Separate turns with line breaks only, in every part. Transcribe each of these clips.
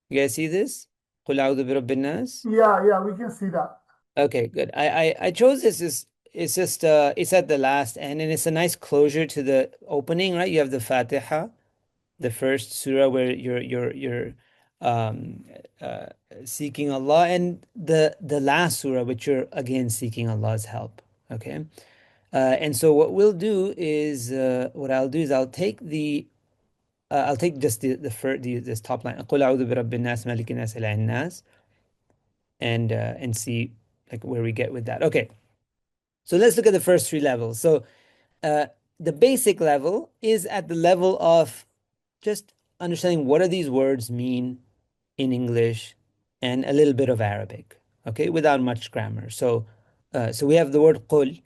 You guys see this? قُلْ أَعُوذُ بِرَبِّ النَّاسِ.
Yeah, we can see that.
Okay, good. I chose this is it's just it's at the last end and it's a nice closure to the opening, right? You have the Fatiha, the first surah where you're um uh seeking Allah, and the last surah which you're again seeking Allah's help. Okay. And so what we'll do is what I'll do is I'll take just the first this top line. قُلْ أَعُوذُ بِرَبِّ النَّاسِ مَلِكِ النَّاسِ إِلَٰهِ النَّاسِ, and see like where we get with that. Okay. So let's look at the first three levels. So uh, the basic level is at the level of just understanding what do these words mean in English and a little bit of Arabic, okay, without much grammar. So we have the word qul,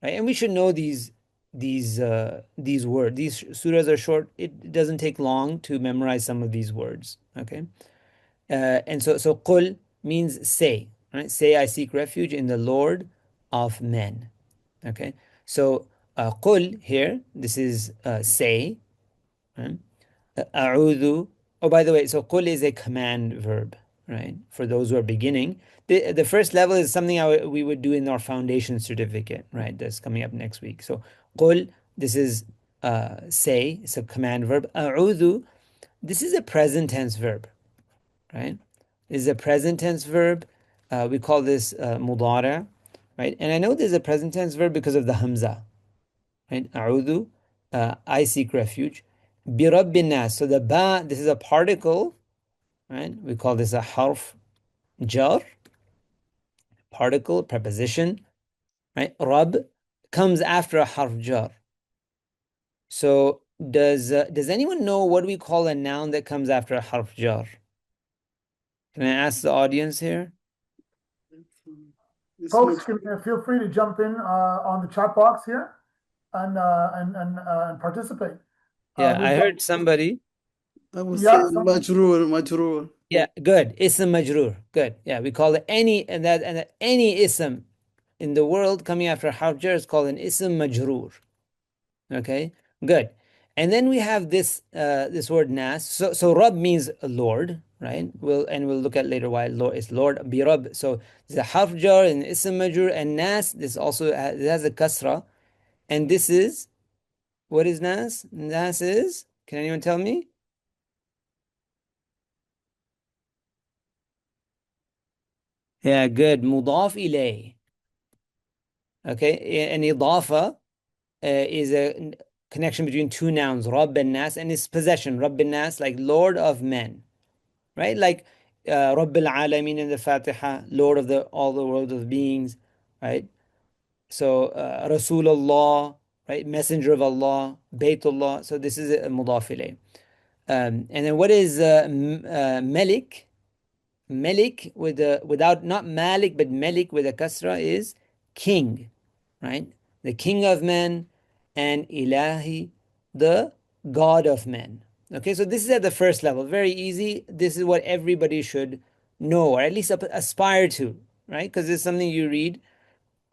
right? And we should know these words. These surahs are short. It doesn't take long to memorize some of these words, okay? And so qul means say, right? Say I seek refuge in the Lord of men. Okay. So qul here, this is say, right? A'udhu. Oh, by the way, so qul is a command verb, right? For those who are beginning. The first level is something we would do in our foundation certificate, right? That's coming up next week. So qul, this is say, it's a command verb. A'udhu, this is a present tense verb, right? This is a present tense verb. We call this mudara, right? And I know there's a present tense verb because of the hamza, right? A'udhu, I seek refuge. Bi rabbin nas. So the ba, this is a particle, right? We call this a harf jar, particle, preposition, right? Rabb comes after a harf jar. So does anyone know what we call a noun that comes after a harf jar? Can I ask the audience here?
Folks, can, feel free to jump in on the chat box here and participate.
Yeah,
We've
I
got,
heard somebody.
I would say
yeah, some,
majrur.
Yeah, good. Ism majrur. Good. Yeah, we call it and that any ism in the world coming after harf jar is called an ism majrur. Okay, good. And then we have this word nas. So Rabb means Lord, right? We'll look at later why Lord is Lord. Bi Rabb. So there's a harf jar and ism majrur, and nas. This also it has a kasra, and this is what is nas? Nas is. Can anyone tell me? Yeah, good. Mudaf ilay. Okay, and idafa is a connection between two nouns, Rabb and Nas, and its possession, Rabb and Nas, like Lord of men, right? Like Rabb al-Alamin in the Fatiha, Lord of all the world of beings, right? So Rasulullah, right? Messenger of Allah, Baytullah. So this is a mudaf ilayh. And then what is Malik? Malik with without not Malik but Malik with a kasra is king, right? The king of men, and Ilahi, the God of men. Okay, so this is at the first level, very easy. This is what everybody should know or at least aspire to, right? Because it's something you read.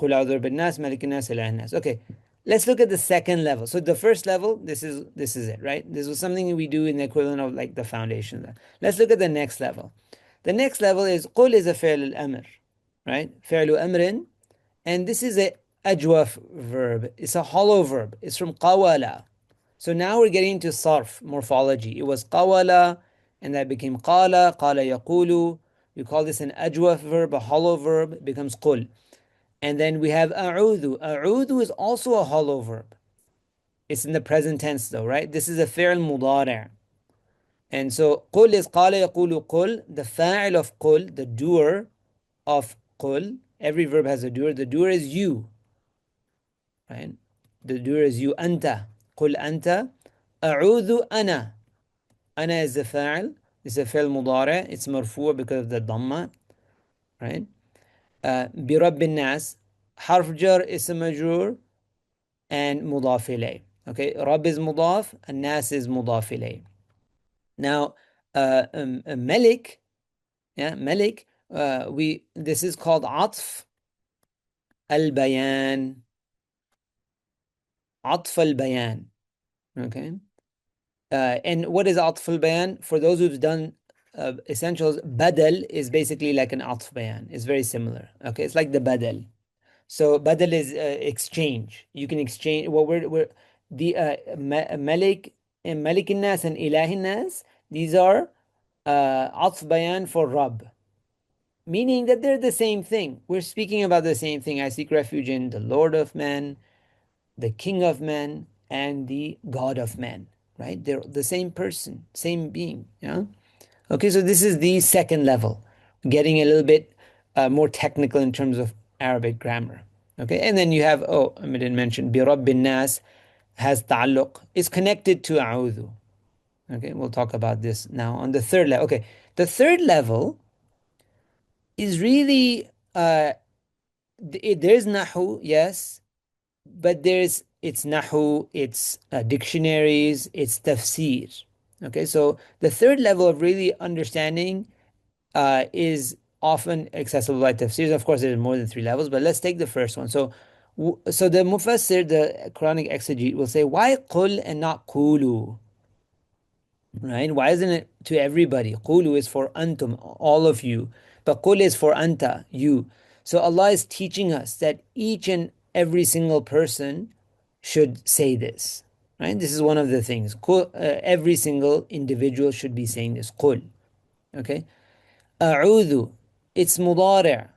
قُلْ أَعُوذُ بِرَبِّ النَّاسِ مَلِكِ النَّاسِ إِلَٰهِ النَّاسِ. Okay, let's look at the second level. So the first level, this is it, right? This was something we do in the equivalent of like the foundation. Let's look at the next level. The next level is قُل is a فعل الأمر, right? فعل أمر, and this is a ajwaf verb. It's a hollow verb. It's from qawala. So now we're getting into sarf, morphology. It was qawala, and that became qala yaqulu. We call this an ajwaf verb, a hollow verb. It becomes qul. And then we have a'udhu. A'udhu is also a hollow verb. It's in the present tense though, right? This is a fi'l mudari'. And so qul is qala yaqulu qul. The fa'il of qul, the doer of qul. Every verb has a doer. The doer is you, right? The doer is you. Anta. Qul anta. A'udhu ana. Ana is the fa'il. It's a fi'l mudari'. It's marfu' because of the dhamma, right? برب الناس حرف جر اسم مجرور and مضاف إليه. Okay, رب is مضاف, الناس is مضاف إليه. Now, ملك, yeah, ملك, this is called عطف البيان. عطف البيان. Okay. And what is عطف البيان? For those who've done essentials, badal is basically like an atf bayan. It's very similar. Okay, it's like the badal. So badal is exchange. You can exchange. Well, we're the malik and malik nas and ilahi nas. These are atf bayan for Rabb, meaning that they're the same thing. We're speaking about the same thing. I seek refuge in the Lord of men, the King of men, and the God of men. Right? They're the same person, same being. Yeah. Okay, so this is the second level, getting a little bit more technical in terms of Arabic grammar. Okay, and then you have, oh, I didn't mention, bi Rabbin Nas has ta'alluq, is connected to a'udhu. Okay, we'll talk about this now on the third level. Okay, the third level is really, there's nahu, yes, but it's nahu, it's dictionaries, it's tafsir. Okay, so the third level of really understanding is often accessible by tafsirs. Of course, there's more than three levels, but let's take the first one. So the mufassir, the Quranic exegete, will say, why qul and not qulu? Right? Why isn't it to everybody? Qulu is for antum, all of you, but qul is for anta, you. So Allah is teaching us that each and every single person should say this. Right? This is one of the things. Every single individual should be saying this. Qul. Okay? A'udhu, it's mudari',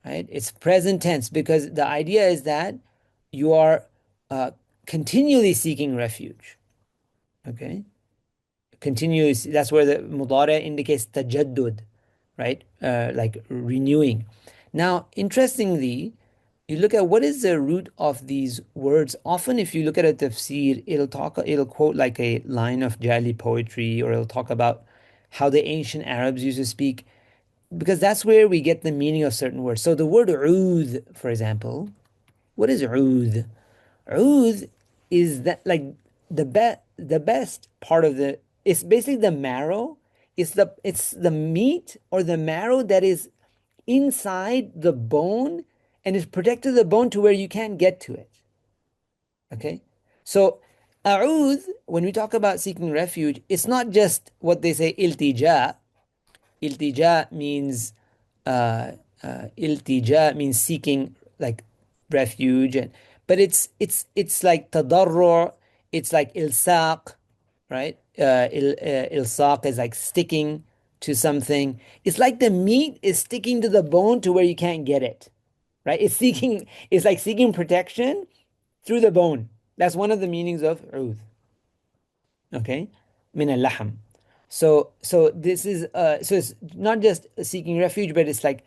right? It's present tense because the idea is that you are continually seeking refuge. Okay? Continually, that's where the mudari' indicates tajaddud, right? Like renewing. Now, interestingly, you look at what is the root of these words. Often, if you look at a tafsir, it'll quote like a line of Jali poetry, or it'll talk about how the ancient Arabs used to speak, because that's where we get the meaning of certain words. So the word oud, for example, what is oud? Oud is that like the best part of the, it's basically the marrow. It's the meat or the marrow that is inside the bone and is protected the bone to where you can't get to it. Okay? So a'udh, when we talk about seeking refuge, it's not just what they say iltija. Iltija means iltija means seeking like refuge, and but it's like tadarru, it's like ilsaq, right? Ilsaq is like sticking to something. It's like the meat is sticking to the bone to where you can't get it, right? It's like seeking protection through the bone. That's one of the meanings of ud. Okay, min al-lahm. So this is so it's not just seeking refuge, but it's like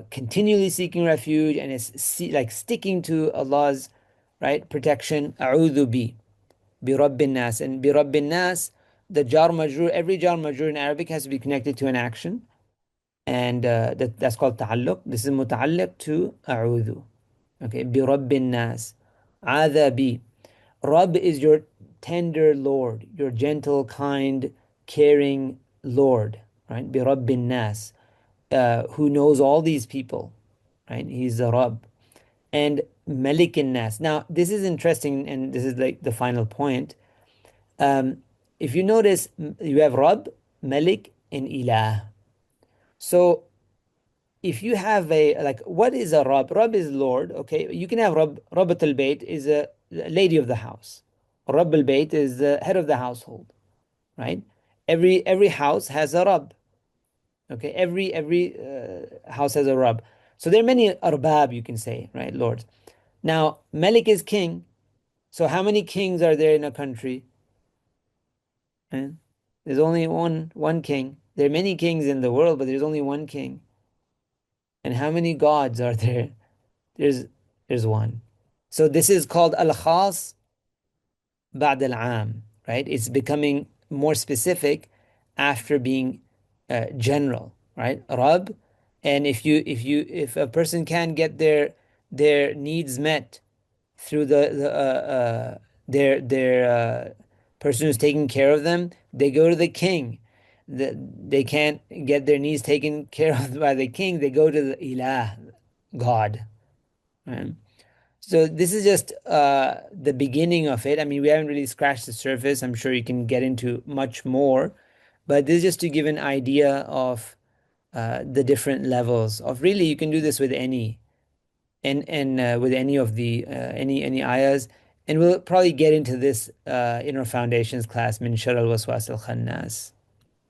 continually seeking refuge, and it's like sticking to Allah's right protection. A'udhu bi Rabbin Nas, and bi Rabbin Nas, the jar majrur, every jar majrur in Arabic has to be connected to an action, and that's called ta'alluq. This is muta'alliq to a'udhu. Okay, bi Rabbin Nas, adha bi. Rabb is your tender Lord, your gentle, kind, caring Lord, right? Bi Rabbin Nas, who knows all these people, right? He's the Rabb. And Malikin Nas. Now, this is interesting, and this is like the final point. If you notice, you have Rabb, Malik, and Ilah. So if you have a like, what is a Rabb? Rabb is Lord. Okay, you can have Rabbat al Bayt is a lady of the house. Rabb al Bayt is the head of the household, right? Every house has a Rabb. Okay, every house has a Rabb. So there are many arbab, you can say, right, Lord. Now Malik is king. So how many kings are there in a country? Right? There's only one king. There are many kings in the world, but there's only one king. And how many gods are there? There's there's one. So this is called al-khas ba'd al-am, right? It's becoming more specific after being general, right? Rab, and if a person can get their needs met through their person who's taking care of them, they go to the king. They can't get their needs taken care of by the king. They go to the ilah, God. Right? So this is just the beginning of it. I mean, we haven't really scratched the surface. I'm sure you can get into much more, But this is just to give an idea of the different levels of really you can do this with any and with any of the any ayahs. And we'll probably get into this in our foundations class, min shar al waswas al khannas.